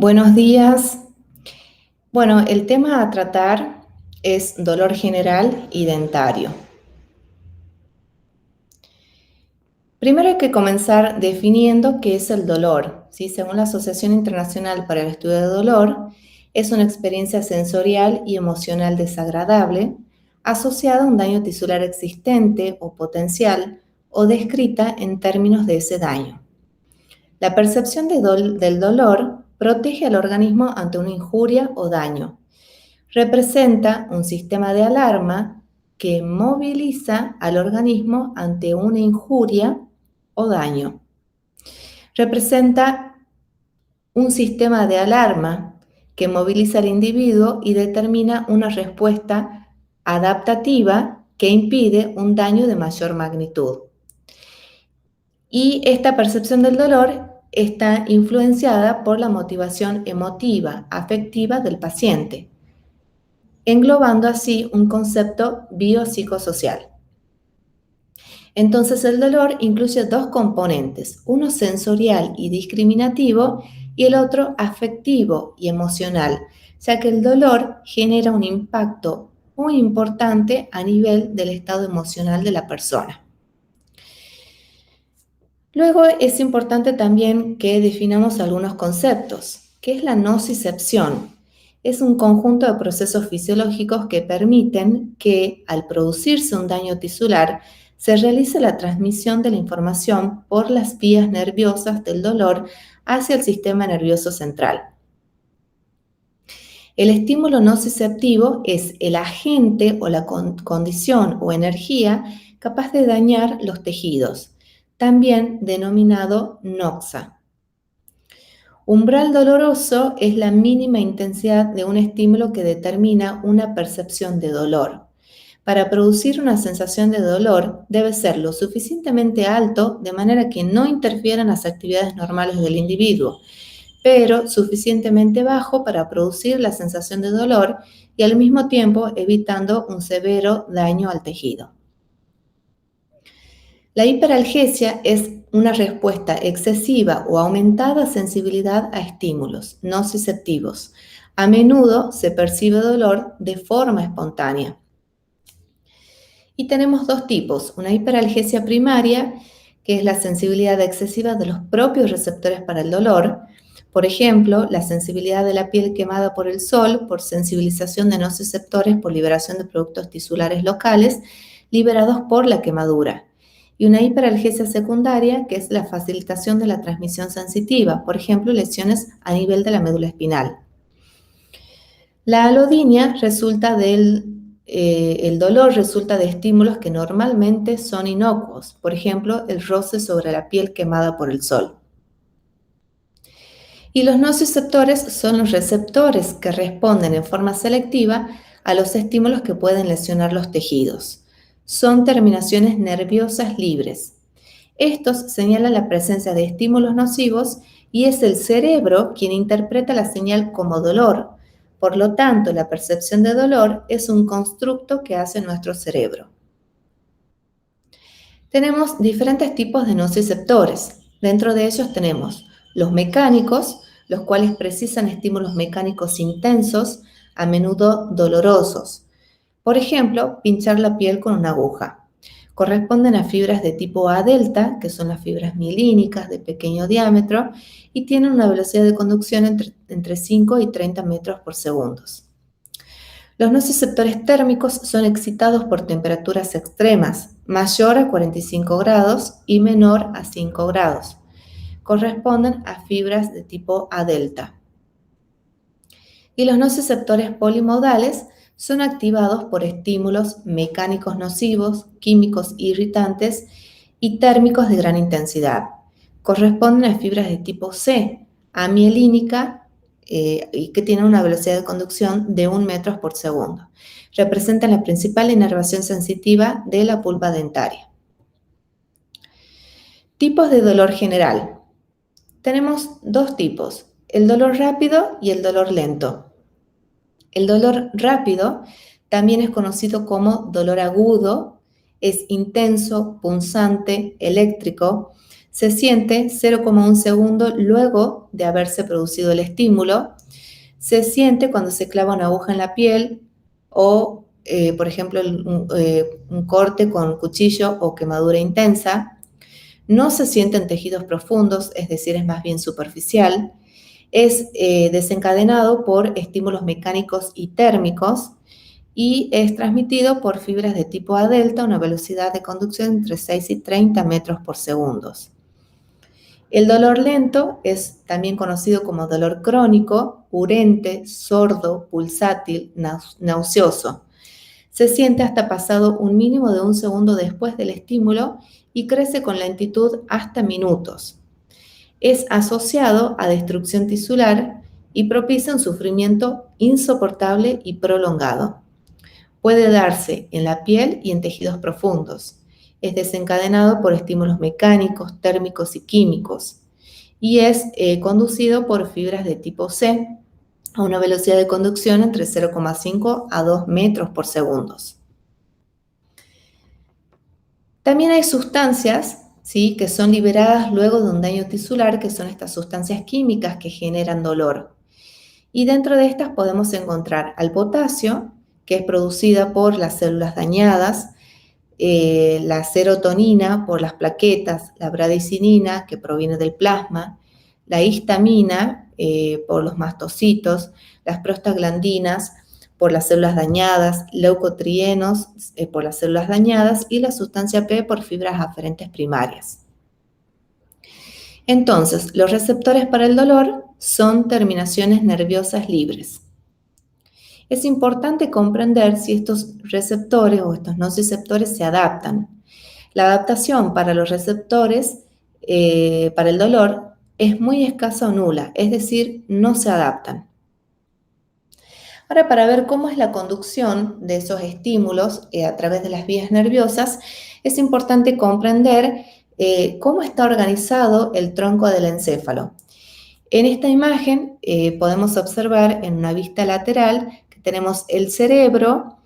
Buenos días. Bueno, el tema a tratar es dolor general y dentario. Primero hay que comenzar definiendo qué es el dolor, ¿sí? Según la Asociación Internacional para el Estudio de Dolor, es una experiencia sensorial y emocional desagradable asociada a un daño tisular existente o potencial o descrita en términos de ese daño. La percepción del dolor protege al organismo ante una injuria o daño. Representa un sistema de alarma que moviliza al organismo ante una injuria o daño. Representa un sistema de alarma que moviliza al individuo y determina una respuesta adaptativa que impide un daño de mayor magnitud. Y esta percepción del dolor está influenciada por la motivación emotiva, afectiva del paciente, englobando así un concepto biopsicosocial. Entonces el dolor incluye dos componentes, uno sensorial y discriminativo y el otro afectivo y emocional, ya que el dolor genera un impacto muy importante a nivel del estado emocional de la persona. Luego es importante también que definamos algunos conceptos. ¿Qué es la nocicepción? Es un conjunto de procesos fisiológicos que permiten que, al producirse un daño tisular, se realice la transmisión de la información por las vías nerviosas del dolor hacia el sistema nervioso central. El estímulo nociceptivo es el agente o la condición o energía capaz de dañar los tejidos, también denominado noxa. Umbral doloroso es la mínima intensidad de un estímulo que determina una percepción de dolor. Para producir una sensación de dolor debe ser lo suficientemente alto de manera que no interfieran las actividades normales del individuo, pero suficientemente bajo para producir la sensación de dolor y al mismo tiempo evitando un severo daño al tejido. La hiperalgesia es una respuesta excesiva o aumentada sensibilidad a estímulos nociceptivos. A menudo se percibe dolor de forma espontánea. Y tenemos dos tipos, una hiperalgesia primaria, que es la sensibilidad excesiva de los propios receptores para el dolor. Por ejemplo, la sensibilidad de la piel quemada por el sol, por sensibilización de nociceptores, por liberación de productos tisulares locales liberados por la quemadura. Y una hiperalgesia secundaria, que es la facilitación de la transmisión sensitiva, por ejemplo, lesiones a nivel de la médula espinal. La alodinia resulta el dolor resulta de estímulos que normalmente son inocuos, por ejemplo, el roce sobre la piel quemada por el sol. Y los nociceptores son los receptores que responden en forma selectiva a los estímulos que pueden lesionar los tejidos. Son terminaciones nerviosas libres. Estos señalan la presencia de estímulos nocivos y es el cerebro quien interpreta la señal como dolor. Por lo tanto, la percepción de dolor es un constructo que hace nuestro cerebro. Tenemos diferentes tipos de nociceptores. Dentro de ellos tenemos los mecánicos, los cuales precisan estímulos mecánicos intensos, a menudo dolorosos. Por ejemplo, pinchar la piel con una aguja. Corresponden a fibras de tipo A delta, que son las fibras mielínicas de pequeño diámetro, y tienen una velocidad de conducción entre 5 y 30 metros por segundo. Los nociceptores térmicos son excitados por temperaturas extremas, mayor a 45 grados y menor a 5 grados. Corresponden a fibras de tipo A delta. Y los nociceptores polimodales son activados por estímulos mecánicos nocivos, químicos irritantes y térmicos de gran intensidad. Corresponden a fibras de tipo C, amielínica, y que tienen una velocidad de conducción de 1 metro por segundo. Representan la principal inervación sensitiva de la pulpa dentaria. Tipos de dolor general. Tenemos dos tipos, el dolor rápido y el dolor lento. El dolor rápido también es conocido como dolor agudo, es intenso, punzante, eléctrico, se siente 0,1 segundo luego de haberse producido el estímulo. Se siente cuando se clava una aguja en la piel o, por ejemplo, un corte con cuchillo o quemadura intensa. No se siente en tejidos profundos, es decir, es más bien superficial. Es desencadenado por estímulos mecánicos y térmicos y es transmitido por fibras de tipo A delta a una velocidad de conducción entre 6 y 30 metros por segundo. El dolor lento es también conocido como dolor crónico, urente, sordo, pulsátil, nauseoso. Se siente hasta pasado un mínimo de un segundo después del estímulo y crece con lentitud hasta minutos. Es asociado a destrucción tisular y propicia un sufrimiento insoportable y prolongado. Puede darse en la piel y en tejidos profundos. Es desencadenado por estímulos mecánicos, térmicos y químicos. Y es conducido por fibras de tipo C a una velocidad de conducción entre 0,5 a 2 metros por segundo. También hay sustancias, ¿sí?, que son liberadas luego de un daño tisular, que son estas sustancias químicas que generan dolor. Y dentro de estas podemos encontrar al potasio, que es producida por las células dañadas, la serotonina por las plaquetas, la bradicinina, que proviene del plasma, la histamina por los mastocitos, las prostaglandinas por las células dañadas, leucotrienos por las células dañadas y la sustancia P por fibras aferentes primarias. Entonces, los receptores para el dolor son terminaciones nerviosas libres. Es importante comprender si estos receptores o estos nociceptores se adaptan. La adaptación para los receptores para el dolor es muy escasa o nula, es decir, no se adaptan. Ahora, para ver cómo es la conducción de esos estímulos a través de las vías nerviosas, es importante comprender cómo está organizado el tronco del encéfalo. En esta imagen podemos observar en una vista lateral que tenemos el cerebro,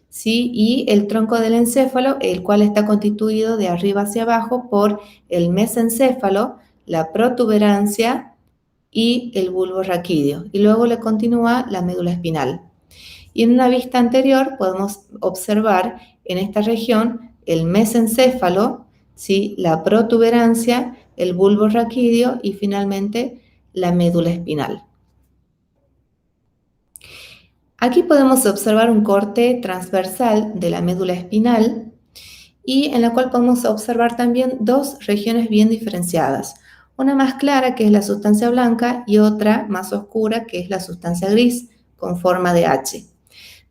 ¿sí?, y el tronco del encéfalo, el cual está constituido de arriba hacia abajo por el mesencéfalo, la protuberancia y el bulbo raquídeo, y luego le continúa la médula espinal. Y en una vista anterior podemos observar en esta región el mesencéfalo, ¿sí?, la protuberancia, el bulbo raquídeo y finalmente la médula espinal. Aquí podemos observar un corte transversal de la médula espinal y en la cual podemos observar también dos regiones bien diferenciadas. Una más clara, que es la sustancia blanca, y otra más oscura, que es la sustancia gris, con forma de H.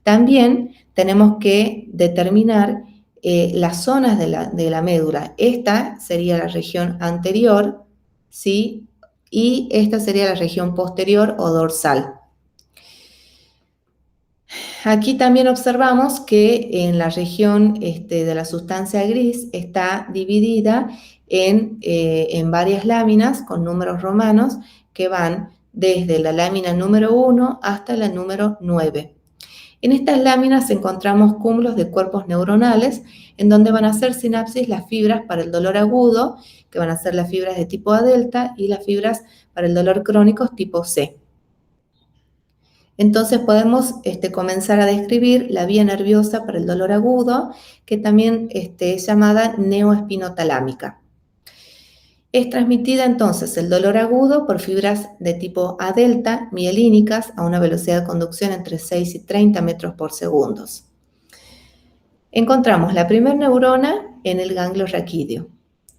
También tenemos que determinar las zonas de la médula. Esta sería la región anterior, ¿sí?, y esta sería la región posterior o dorsal. Aquí también observamos que en la región de la sustancia gris está dividida en varias láminas con números romanos que van desde la lámina número 1 hasta la número 9. En estas láminas encontramos cúmulos de cuerpos neuronales en donde van a hacer sinapsis las fibras para el dolor agudo, que van a ser las fibras de tipo A delta, y las fibras para el dolor crónico tipo C. Entonces podemos comenzar a describir la vía nerviosa para el dolor agudo, que también es llamada neoespinotalámica. Es transmitida entonces el dolor agudo por fibras de tipo A delta, mielínicas, a una velocidad de conducción entre 6 y 30 metros por segundo. Encontramos la primera neurona en el ganglio raquídeo,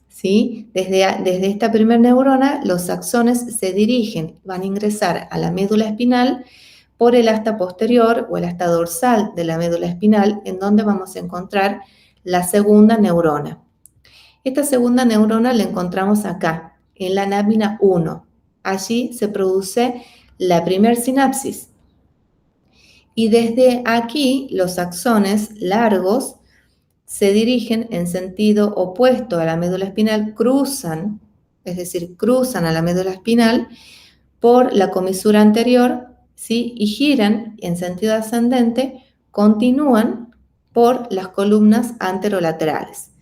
¿sí? Desde esta primera neurona, los axones se dirigen, van a ingresar a la médula espinal por el asta posterior o el asta dorsal de la médula espinal, en donde vamos a encontrar la segunda neurona. Esta segunda neurona la encontramos acá, en la lámina 1. Allí se produce la primer sinapsis. Y desde aquí, los axones largos se dirigen en sentido opuesto a la médula espinal, cruzan, es decir, cruzan a la médula espinal por la comisura anterior, ¿sí?, y giran en sentido ascendente, continúan por las columnas anterolaterales.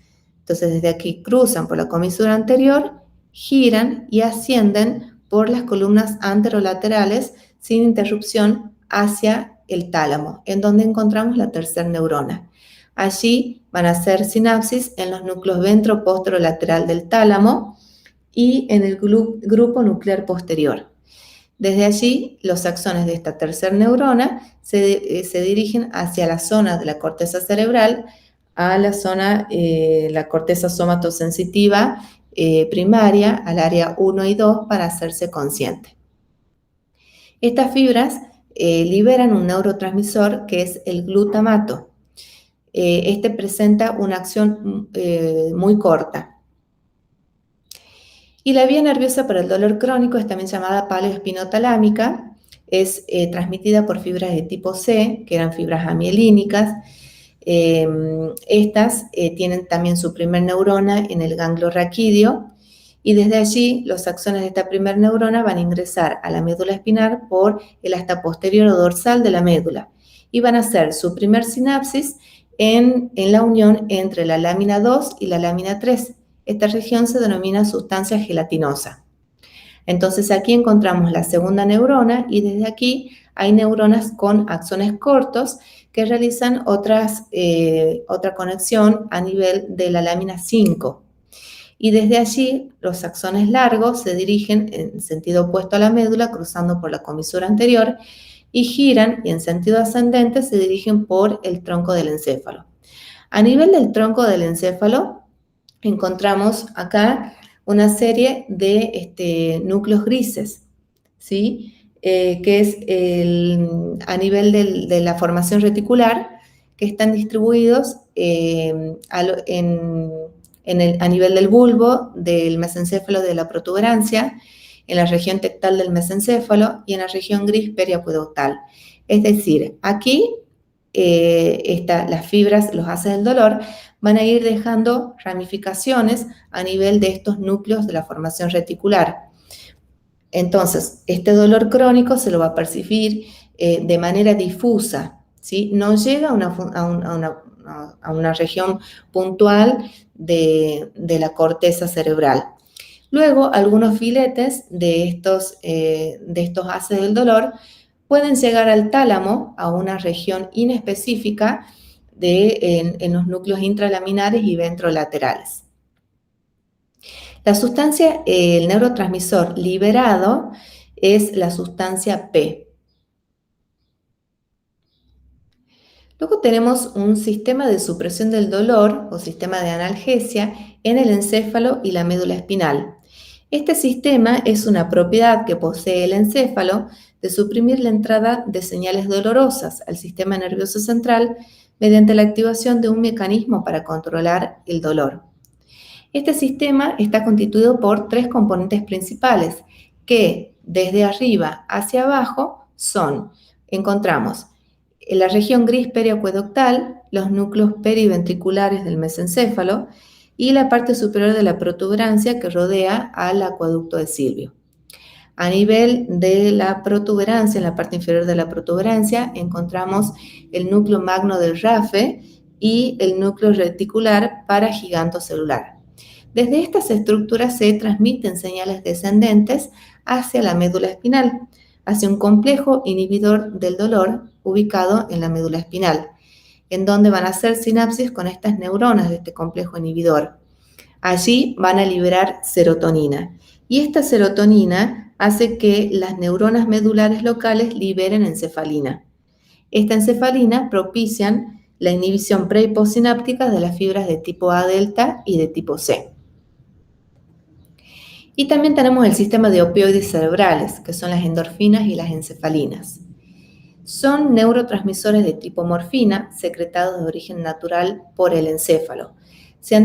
Entonces, desde aquí cruzan por la comisura anterior giran y ascienden por las columnas anterolaterales sin interrupción hacia el tálamo, en donde encontramos la tercera neurona. Allí van a hacer sinapsis en los núcleos ventro-posterolateral del tálamo y en el grupo nuclear posterior. Desde allí, los axones de esta tercera neurona se dirigen hacia la zona de la corteza cerebral, a la zona, la corteza somatosensitiva primaria, al área 1 y 2, para hacerse consciente. Estas fibras liberan un neurotransmisor que es el glutamato. Este presenta una acción muy corta. Y la vía nerviosa para el dolor crónico es también llamada paleoespinotalámica, es transmitida por fibras de tipo C, que eran fibras amielínicas. Estas tienen también su primer neurona en el ganglio raquídeo, y desde allí los axones de esta primer neurona van a ingresar a la médula espinal por el asta posterior o dorsal de la médula, y van a hacer su primer sinapsis en la unión entre la lámina 2 y la lámina 3. Esta región se denomina sustancia gelatinosa. Entonces aquí encontramos la segunda neurona y desde aquí hay neuronas con axones cortos que realizan otra conexión a nivel de la lámina 5. Y desde allí los axones largos se dirigen en sentido opuesto a la médula, cruzando por la comisura anterior, y giran y en sentido ascendente se dirigen por el tronco del encéfalo. A nivel del tronco del encéfalo, encontramos acá una serie de núcleos grises, ¿sí? Que es a nivel de la formación reticular, que están distribuidos a nivel del bulbo, del mesencéfalo, de la protuberancia, en la región tectal del mesencéfalo y en la región gris periacueductal. Es decir, aquí las fibras, los haces del dolor, van a ir dejando ramificaciones a nivel de estos núcleos de la formación reticular. Entonces, este dolor crónico se lo va a percibir de manera difusa, ¿sí? No llega a una región puntual de la corteza cerebral. Luego, algunos filetes de estos haces del dolor pueden llegar al tálamo, a una región inespecífica en los núcleos intralaminares y ventrolaterales. La sustancia, el neurotransmisor liberado es la sustancia P. Luego tenemos un sistema de supresión del dolor o sistema de analgesia en el encéfalo y la médula espinal. Este sistema es una propiedad que posee el encéfalo de suprimir la entrada de señales dolorosas al sistema nervioso central mediante la activación de un mecanismo para controlar el dolor. Este sistema está constituido por tres componentes principales que desde arriba hacia abajo encontramos en la región gris periacueductal, los núcleos periventriculares del mesencéfalo y la parte superior de la protuberancia que rodea al acueducto de Silvio. A nivel de la protuberancia, en la parte inferior de la protuberancia, encontramos el núcleo magno del rafe y el núcleo reticular paragigantocelular. Desde estas estructuras se transmiten señales descendentes hacia la médula espinal, hacia un complejo inhibidor del dolor ubicado en la médula espinal, en donde van a hacer sinapsis con estas neuronas de este complejo inhibidor. Allí van a liberar serotonina, y esta serotonina hace que las neuronas medulares locales liberen encefalina. Esta encefalina propician la inhibición pre- y postsináptica de las fibras de tipo A delta y de tipo C. Y también tenemos el sistema de opioides cerebrales, que son las endorfinas y las encefalinas. Son neurotransmisores de tipo morfina, secretados de origen natural por el encéfalo. Se han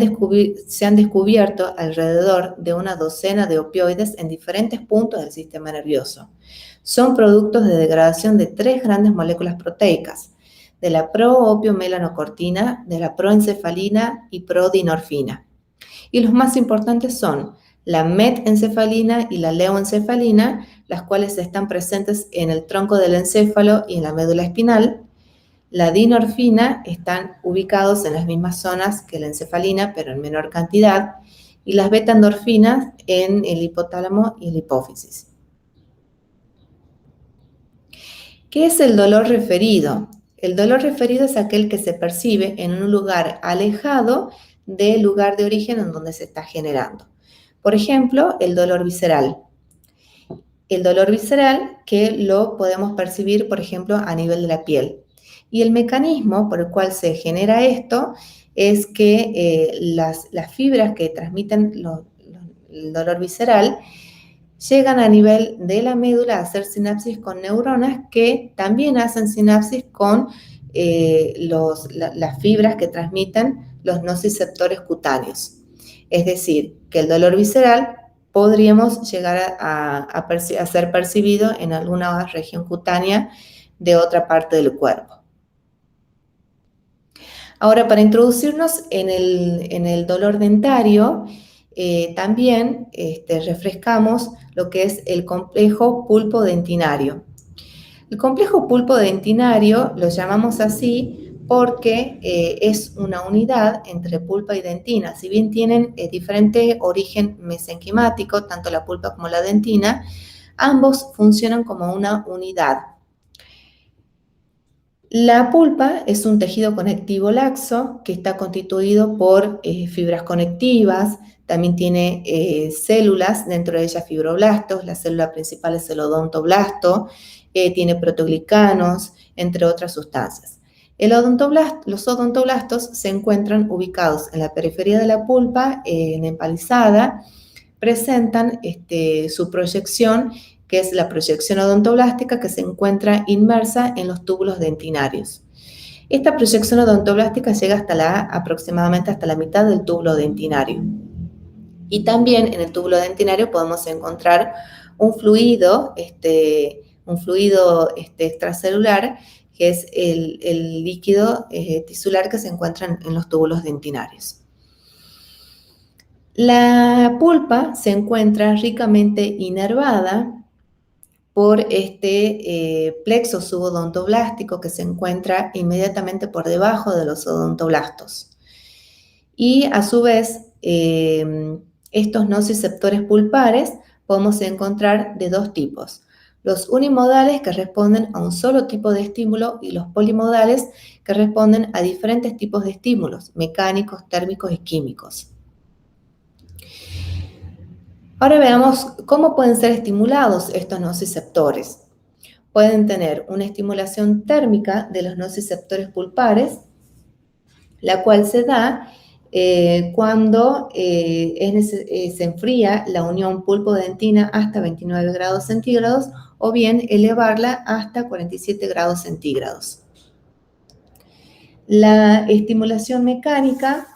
descubierto alrededor de una docena de opioides en diferentes puntos del sistema nervioso. Son productos de degradación de tres grandes moléculas proteicas, de la proopiomelanocortina, de la proencefalina y prodinorfina. Y los más importantes son la metencefalina y la leoencefalina, las cuales están presentes en el tronco del encéfalo y en la médula espinal. La dinorfina están ubicados en las mismas zonas que la encefalina, pero en menor cantidad. y las beta-endorfinas en el hipotálamo y la hipófisis. ¿Qué es el dolor referido? El dolor referido es aquel que se percibe en un lugar alejado del lugar de origen en donde se está generando. Por ejemplo, el dolor visceral. El dolor visceral que lo podemos percibir, por ejemplo, a nivel de la piel. Y el mecanismo por el cual se genera esto es que las fibras que transmiten el dolor visceral llegan a nivel de la médula a hacer sinapsis con neuronas que también hacen sinapsis con las fibras que transmiten los nociceptores cutáneos. Es decir, que el dolor visceral podríamos llegar a ser percibido en alguna región cutánea de otra parte del cuerpo. Ahora, para introducirnos en el dolor dentario, también refrescamos lo que es el complejo pulpo-dentinario. El complejo pulpo-dentinario lo llamamos así porque es una unidad entre pulpa y dentina. Si bien tienen diferente origen mesenquimático, tanto la pulpa como la dentina, ambos funcionan como una unidad. La pulpa es un tejido conectivo laxo que está constituido por fibras conectivas, también tiene células, dentro de ellas fibroblastos, la célula principal es el odontoblasto, tiene proteoglicanos, entre otras sustancias. Los odontoblastos se encuentran ubicados en la periferia de la pulpa, en empalizada, presentan su proyección, que es la proyección odontoblástica que se encuentra inmersa en los túbulos dentinarios. Esta proyección odontoblástica llega aproximadamente hasta la mitad del túbulo dentinario. Y también en el túbulo dentinario podemos encontrar un fluido extracelular, que es el líquido tisular que se encuentra en los túbulos dentinarios. La pulpa se encuentra ricamente inervada por este plexo subodontoblástico que se encuentra inmediatamente por debajo de los odontoblastos. Y a su vez, estos nociceptores pulpares podemos encontrar de dos tipos. Los unimodales, que responden a un solo tipo de estímulo, y los polimodales, que responden a diferentes tipos de estímulos, mecánicos, térmicos y químicos. Ahora veamos cómo pueden ser estimulados estos nociceptores. Pueden tener una estimulación térmica de los nociceptores pulpares, la cual se da cuando se enfría la unión pulpo-dentina hasta 29 grados centígrados o bien elevarla hasta 47 grados centígrados. La estimulación mecánica,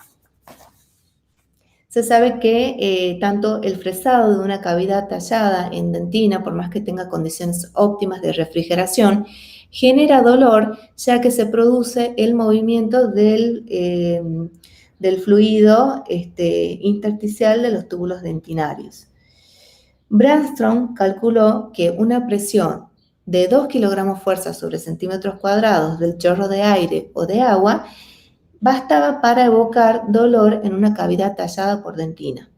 se sabe que tanto el fresado de una cavidad tallada en dentina, por más que tenga condiciones óptimas de refrigeración, genera dolor, ya que se produce el movimiento del fluido intersticial de los túbulos dentinarios. Brandstrom calculó que una presión de 2 kilogramos fuerza sobre centímetros cuadrados del chorro de aire o de agua bastaba para evocar dolor en una cavidad tallada por dentina.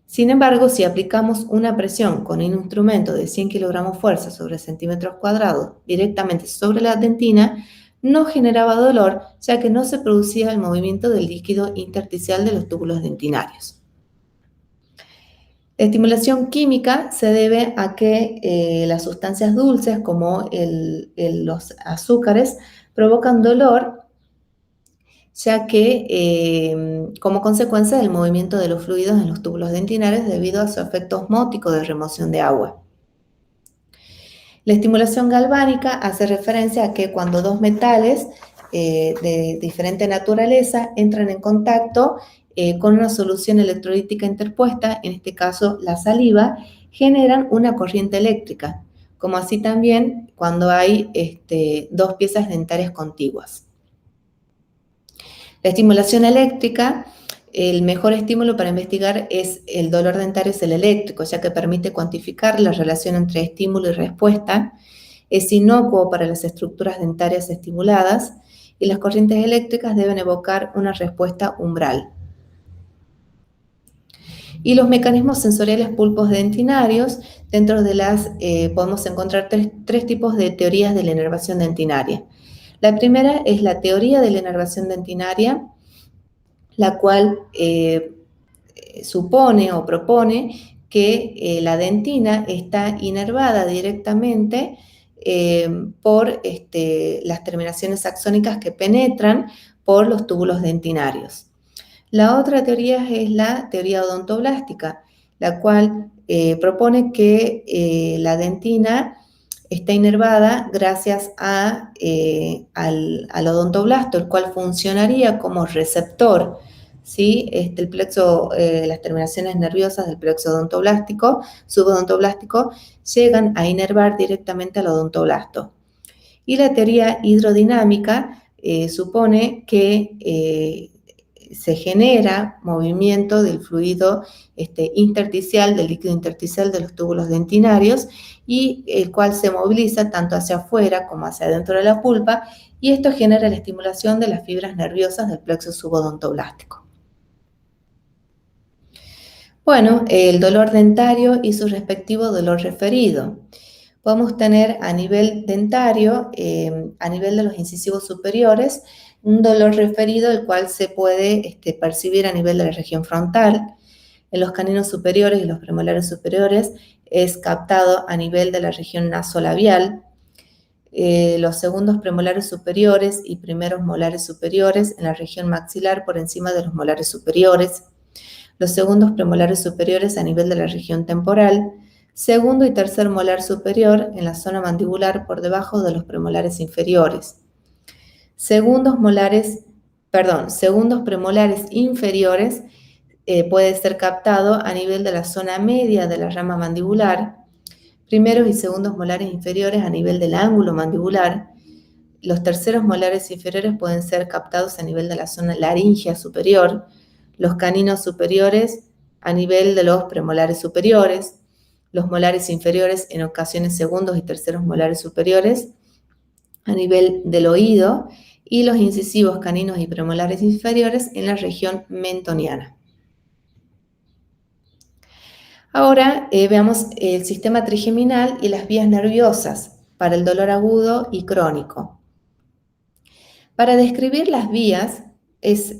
Sin embargo, si aplicamos una presión con un instrumento de 100 kilogramos fuerza sobre centímetros cuadrados directamente sobre la dentina, no generaba dolor, ya que no se producía el movimiento del líquido intersticial de los túbulos dentinarios. La estimulación química se debe a que las sustancias dulces, como los azúcares, provocan dolor, ya que como consecuencia del movimiento de los fluidos en los túbulos dentinarios debido a su efecto osmótico de remoción de agua. La estimulación galvánica hace referencia a que cuando dos metales de diferente naturaleza entran en contacto con una solución electrolítica interpuesta, en este caso la saliva, generan una corriente eléctrica, como así también cuando hay dos piezas dentarias contiguas. La estimulación eléctrica, el mejor estímulo para investigar es el dolor dentario, es el eléctrico, ya que permite cuantificar la relación entre estímulo y respuesta, es inocuo para las estructuras dentarias estimuladas y las corrientes eléctricas deben evocar una respuesta umbral. Y los mecanismos sensoriales pulpodentinarios, dentro de las, podemos encontrar tres tipos de teorías de la inervación dentinaria. La primera es la teoría de la inervación dentinaria, la cual supone o propone que la dentina está inervada directamente por las terminaciones axónicas que penetran por los túbulos dentinarios. La otra teoría es la teoría odontoblástica, la cual propone que la dentina está inervada gracias al odontoblasto, el cual funcionaría como receptor, ¿sí? El plexo, las terminaciones nerviosas del plexo odontoblástico, subodontoblástico, llegan a inervar directamente al odontoblasto. Y la teoría hidrodinámica supone que se genera movimiento del fluido intersticial, del líquido intersticial de los túbulos dentinarios, y el cual se moviliza tanto hacia afuera como hacia adentro de la pulpa, y esto genera la estimulación de las fibras nerviosas del plexo subodontoblástico. Bueno, el dolor dentario y su respectivo dolor referido. Podemos tener a nivel dentario, a nivel de los incisivos superiores, un dolor referido, el cual se puede percibir a nivel de la región frontal. En los caninos superiores y los premolares superiores es captado a nivel de la región nasolabial. Los segundos premolares superiores y primeros molares superiores en la región maxilar por encima de los molares superiores. Los segundos premolares superiores a nivel de la región temporal. Segundo y tercer molar superior en la zona mandibular por debajo de los premolares inferiores. Segundos premolares inferiores puede ser captado a nivel de la zona media de la rama mandibular. Primeros y segundos molares inferiores a nivel del ángulo mandibular. Los terceros molares inferiores pueden ser captados a nivel de la zona laringea superior. Los caninos superiores a nivel de los premolares superiores. Los molares inferiores, en ocasiones segundos y terceros molares superiores, a nivel del oído, y los incisivos caninos y premolares inferiores en la región mentoniana. Ahora veamos el sistema trigeminal y las vías nerviosas para el dolor agudo y crónico. Para describir las vías es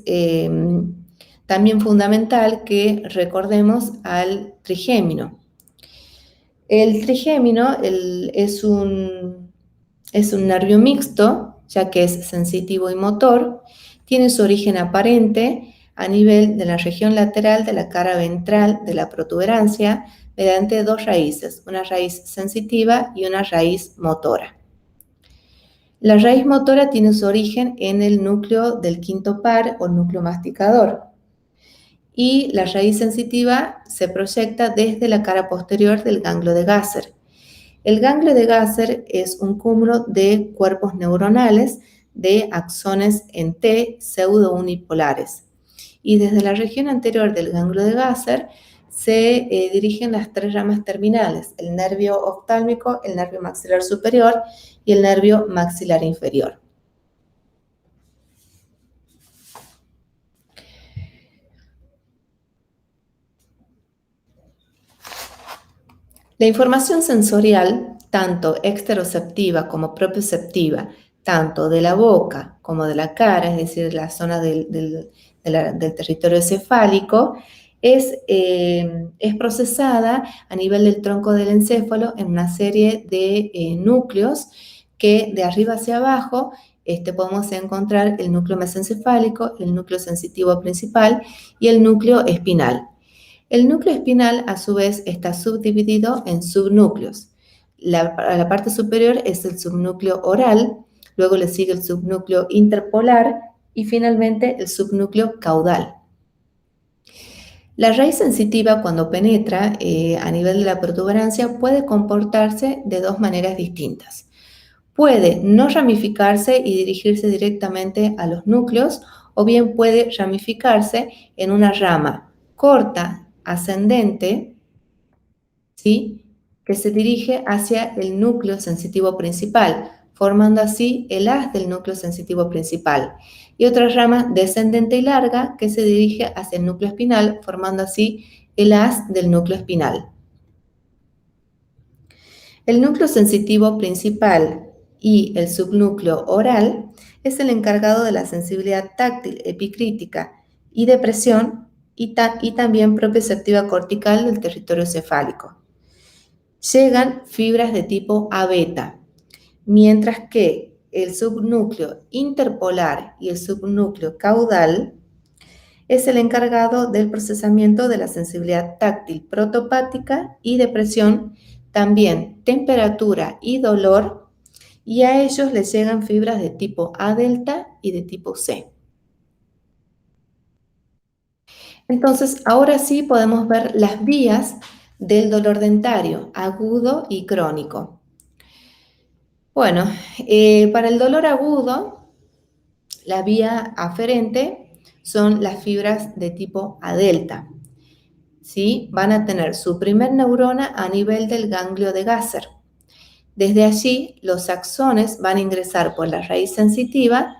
también fundamental que recordemos al trigémino. El trigémino es un nervio mixto, ya que es sensitivo y motor. Tiene su origen aparente a nivel de la región lateral de la cara ventral de la protuberancia mediante dos raíces, una raíz sensitiva y una raíz motora. La raíz motora tiene su origen en el núcleo del quinto par o núcleo masticador, y la raíz sensitiva se proyecta desde la cara posterior del ganglio de Gasser. El ganglio de Gasser es un cúmulo de cuerpos neuronales de axones en T pseudo-unipolares. Y desde la región anterior del ganglio de Gasser se dirigen las tres ramas terminales, el nervio oftálmico, el nervio maxilar superior y el nervio maxilar inferior. La información sensorial, tanto exteroceptiva como propioceptiva, tanto de la boca como de la cara, es decir, la zona del territorio cefálico, es procesada a nivel del tronco del encéfalo en una serie de núcleos que de arriba hacia abajo podemos encontrar el núcleo mesencefálico, el núcleo sensitivo principal y el núcleo espinal. El núcleo espinal, a su vez, está subdividido en subnúcleos. La parte superior es el subnúcleo oral, luego le sigue el subnúcleo interpolar y finalmente el subnúcleo caudal. La raíz sensitiva, cuando penetra a nivel de la protuberancia, puede comportarse de dos maneras distintas. Puede no ramificarse y dirigirse directamente a los núcleos, o bien puede ramificarse en una rama corta, ascendente, ¿sí?, que se dirige hacia el núcleo sensitivo principal, formando así el haz del núcleo sensitivo principal, y otra rama descendente y larga que se dirige hacia el núcleo espinal, formando así el haz del núcleo espinal. El núcleo sensitivo principal y el subnúcleo oral es el encargado de la sensibilidad táctil epicrítica y de presión y también propioceptiva cortical del territorio cefálico. Llegan fibras de tipo A beta, mientras que el subnúcleo interpolar y el subnúcleo caudal es el encargado del procesamiento de la sensibilidad táctil protopática y de presión, también temperatura y dolor, y a ellos les llegan fibras de tipo A delta y de tipo C. Entonces, ahora sí podemos ver las vías del dolor dentario, agudo y crónico. Bueno, para el dolor agudo, la vía aferente son las fibras de tipo A delta. ¿Sí? Van a tener su primer neurona a nivel del ganglio de Gasser. Desde allí, los axones van a ingresar por la raíz sensitiva,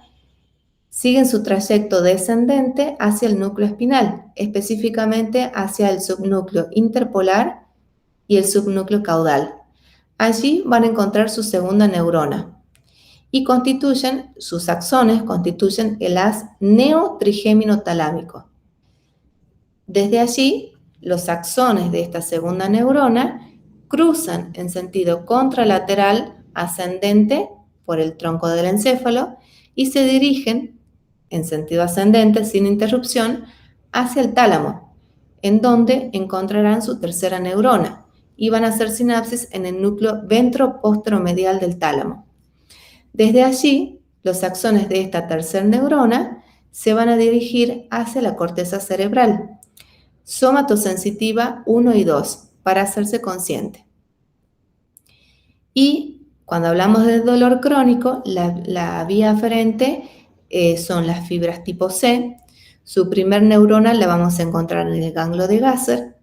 siguen su trayecto descendente hacia el núcleo espinal, específicamente hacia el subnúcleo interpolar y el subnúcleo caudal. Allí van a encontrar su segunda neurona y sus axones constituyen el haz neotrigémino talámico. Desde allí, los axones de esta segunda neurona cruzan en sentido contralateral ascendente por el tronco del encéfalo y se dirigen en sentido ascendente sin interrupción hacia el tálamo, en donde encontrarán su tercera neurona y van a hacer sinapsis en el núcleo ventroposteromedial del tálamo. Desde allí, los axones de esta tercera neurona se van a dirigir hacia la corteza cerebral, somatosensitiva 1 y 2, para hacerse consciente. Y cuando hablamos de dolor crónico, la vía aferente son las fibras tipo C. Su primer neurona la vamos a encontrar en el ganglio de Gasser.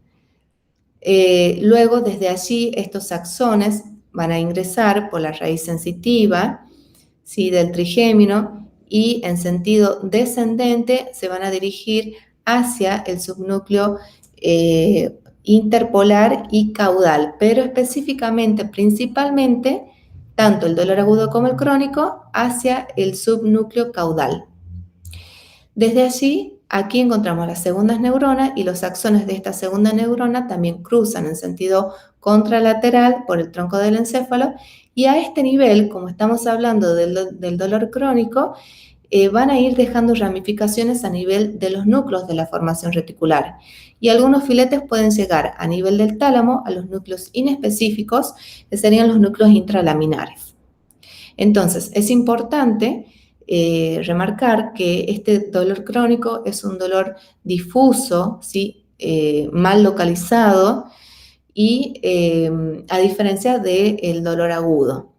Luego, desde allí, estos axones van a ingresar por la raíz sensitiva, ¿sí?, del trigémino, y en sentido descendente se van a dirigir hacia el subnúcleo interpolar y caudal, pero específicamente, principalmente, tanto el dolor agudo como el crónico, hacia el subnúcleo caudal. Desde allí, aquí encontramos las segundas neuronas y los axones de esta segunda neurona también cruzan en sentido contralateral por el tronco del encéfalo, y a este nivel, como estamos hablando del dolor crónico, van a ir dejando ramificaciones a nivel de los núcleos de la formación reticular. Y algunos filetes pueden llegar a nivel del tálamo a los núcleos inespecíficos, que serían los núcleos intralaminares. Entonces, es importante remarcar que este dolor crónico es un dolor difuso, ¿sí?, mal localizado, y a diferencia del dolor agudo.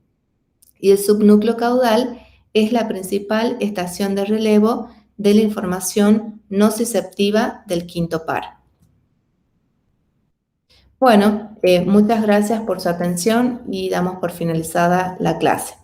Y el subnúcleo caudal es la principal estación de relevo de la información nociceptiva del quinto par. Bueno, muchas gracias por su atención y damos por finalizada la clase.